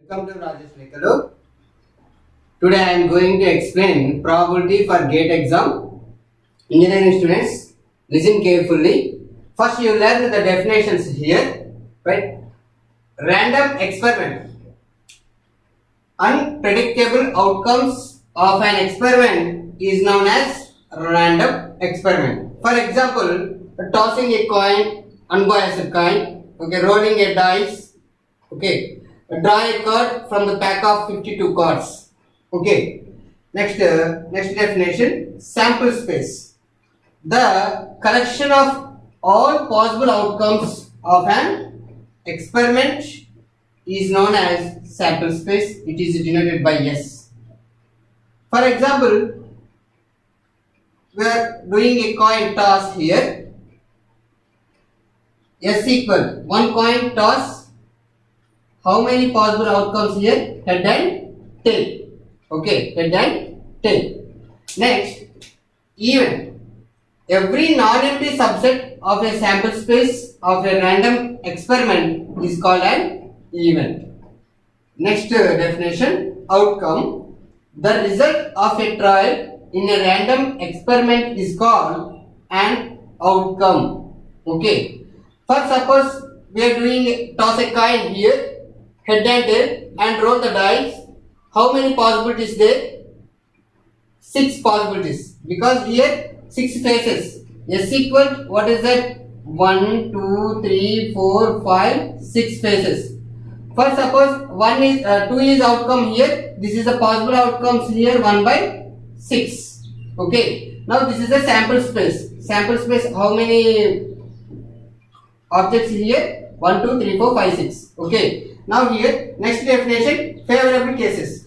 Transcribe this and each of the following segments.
Welcome to Rajesh Lekalu. Today I am going to explain probability for GATE exam. Engineering students, listen carefully. First you learn the definitions here, right? Random experiment. Unpredictable outcomes of an experiment is known as random experiment. For example, tossing a coin, unbiased coin, okay, rolling a dice, okay, draw a card from the pack of 52 cards, okay. Next definition, sample space. The collection of all possible outcomes of an experiment is known as sample space. It is denoted by S. For example, we are doing a coin toss here. S equal one coin toss. How many possible outcomes here? Head and tail. Okay, head and tail. Next, even. Every non-empty subset of a sample space of a random experiment is called an event. Next definition, outcome. The result of a trial in a random experiment is called an outcome. Okay. For suppose we are doing toss a coin here, head and tail, and roll the dice. How many possibilities there? 6 possibilities. Because here 6 faces. S equal, what is that? 1, 2, 3, 4, 5, 6 faces. For suppose 2 is outcome here. This is the possible outcomes here 1 by 6. Okay. Now this is a sample space. Sample space, how many objects here? 1, 2, 3, 4, 5, 6. Okay. Now here, next definition, favorable cases.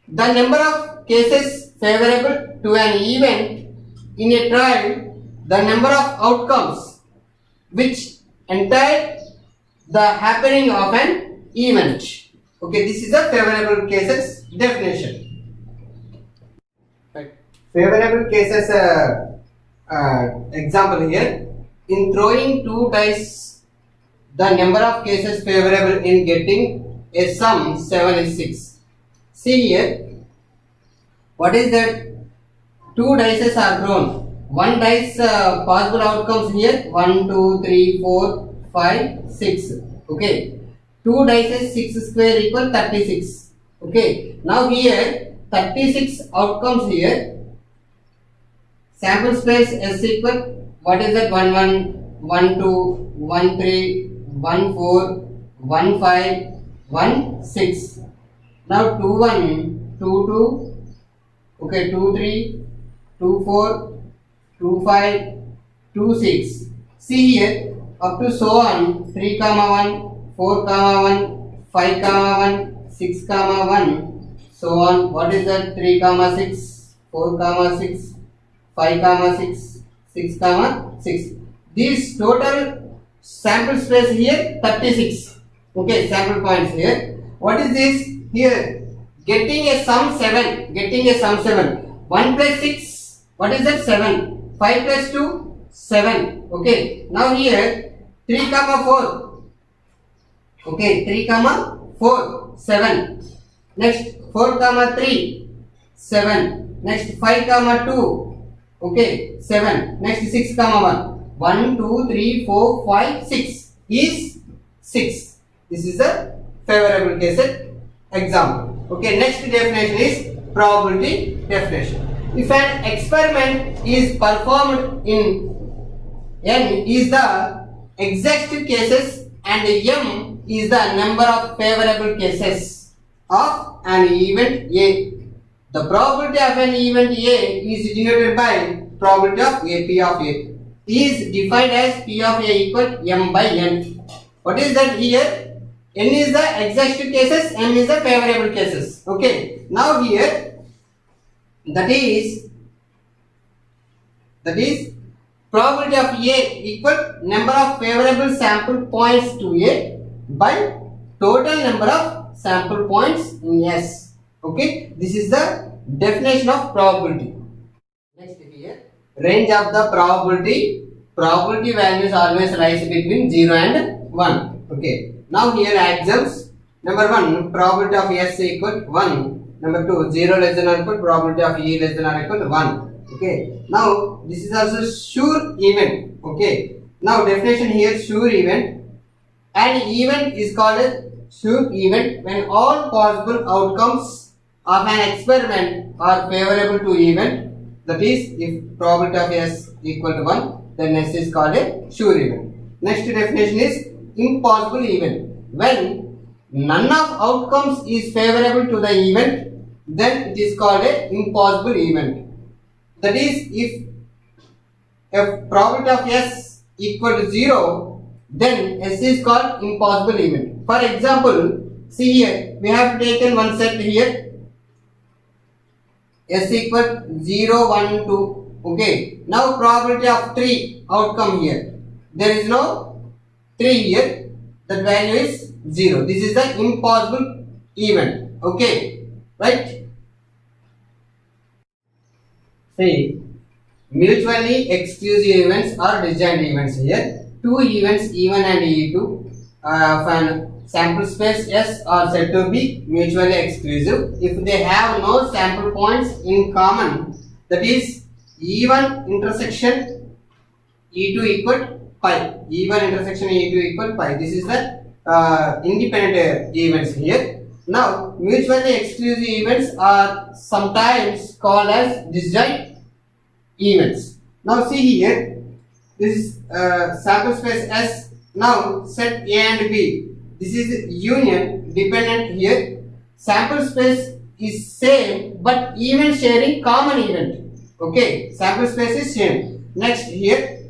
The number of cases favorable to an event in a trial, the number of outcomes which entail the happening of an event. Okay, this is the favorable cases definition. Right. Favorable cases example here. In throwing 2 dice, the number of cases favorable in getting a sum 7 is 6. See here. What is that? 2 dices are thrown. 1 dice possible outcomes here 1, 2, 3, 4, 5, 6. Okay. 2 dices 6 square equal 36. Okay. Now here 36 outcomes here. Sample space S equal, what is that? 1, 1, 1, 2, 1, 3, 1, 4, 1, 5, 1, 6. Now 2, 1, 2, 2. Okay, 2, 3, 2, 4, 2, 5, 2, 6. See here, up to so on, 3, 1, 4, 1, 5, 1, 6, 1, so on. What is that? 3, 6, 4, 6, 5, 6, 6, 6. This total sample space here, 36. Okay, sample points here. What is this? Here, getting a sum 7. Getting a sum 7. 1 plus 6. What is that? 7. 5 plus 2. 7. Okay. Now here 3, 4. Okay. 3, 4. 7. Next 4, 3. 7. Next 5, 2. Okay. 7. Next 6, 1. 1, 2, 3, 4, 5, 6 is 6. This is the favorable case example. Okay, next definition is probability definition. If an experiment is performed in N is the exact cases and M is the number of favorable cases of an event A. The probability of an event A is denoted by probability of A, P of A. Is defined as P of A equal M by N. What is that here? N is the exact cases, M is the favorable cases. Okay. Now here, that is probability of A equal number of favorable sample points to A by total number of sample points in S. Okay. This is the definition of probability. Next here, range of the probability. Probability values always rise between 0 and 1. Okay. Now here axioms. Number 1, probability of S equal 1. Number 2, 0 less than or equal, probability of E less than or equal 1. Okay. Now this is also sure event. Okay. Now definition here, sure event. An event is called a sure event when all possible outcomes of an experiment are favorable to event. That is, if probability of S equal to 1, then S is called a sure event. Next definition is impossible event. When none of outcomes is favorable to the event, then it is called a impossible event. That is, if probability of S equal to 0, then S is called impossible event. For example, see here, we have taken one set here, S equal 0, 1, 2. Okay. Now probability of 3 outcome here. There is no 3 here. That value is 0. This is the impossible event. Okay. Right? See, mutually exclusive events are disjoint events here. Two events E1 and E2 of an sample space S are said to be mutually exclusive if they have no sample points in common. That is, E1 intersection E2 equal pi. E1 intersection E2 equal pi. This is the independent events here. Now, mutually exclusive events are sometimes called as disjoint events. Now, see here, this is sample space S. Now, set A and B. This is union dependent here. Sample space is same but event sharing common event. Okay, sample space is same. Next here,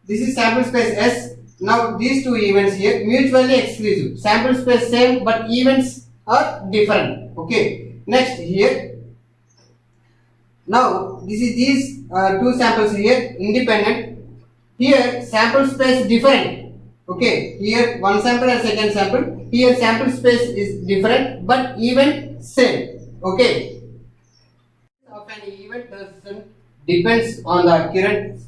this is sample space S. Now these two events here mutually exclusive. Sample space same but events are different. Okay. Next here. Now this is these two samples here independent. Here sample space different. Okay, here one sample and second sample. Here sample space is different but event same. Okay. Of an event doesn't depends on the occurrence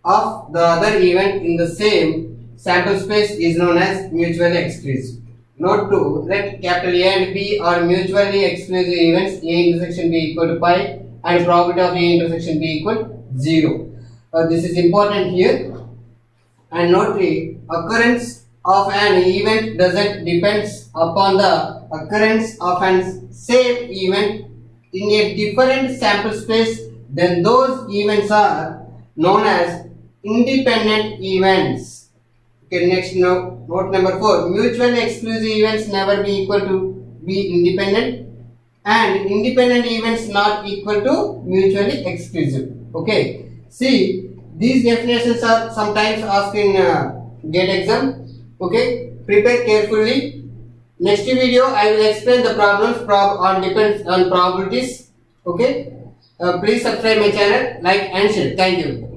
of the other event in the same sample space is known as mutually exclusive. Note 2. Let capital A and B are mutually exclusive events. A intersection B equal to pi and probability of A intersection B equal 0. This is important here. And note 3, occurrence of an event doesn't depends upon the occurrence of an same event in a different sample space, then those events are known as independent events. Okay, next note number 4, mutually exclusive events never be equal to be independent and independent events not equal to mutually exclusive. Okay, see, these definitions are sometimes asked in GATE exam. Okay, prepare carefully. Next video I will explain the problems on depends on probabilities. Okay, please subscribe my channel, like and share. Thank you.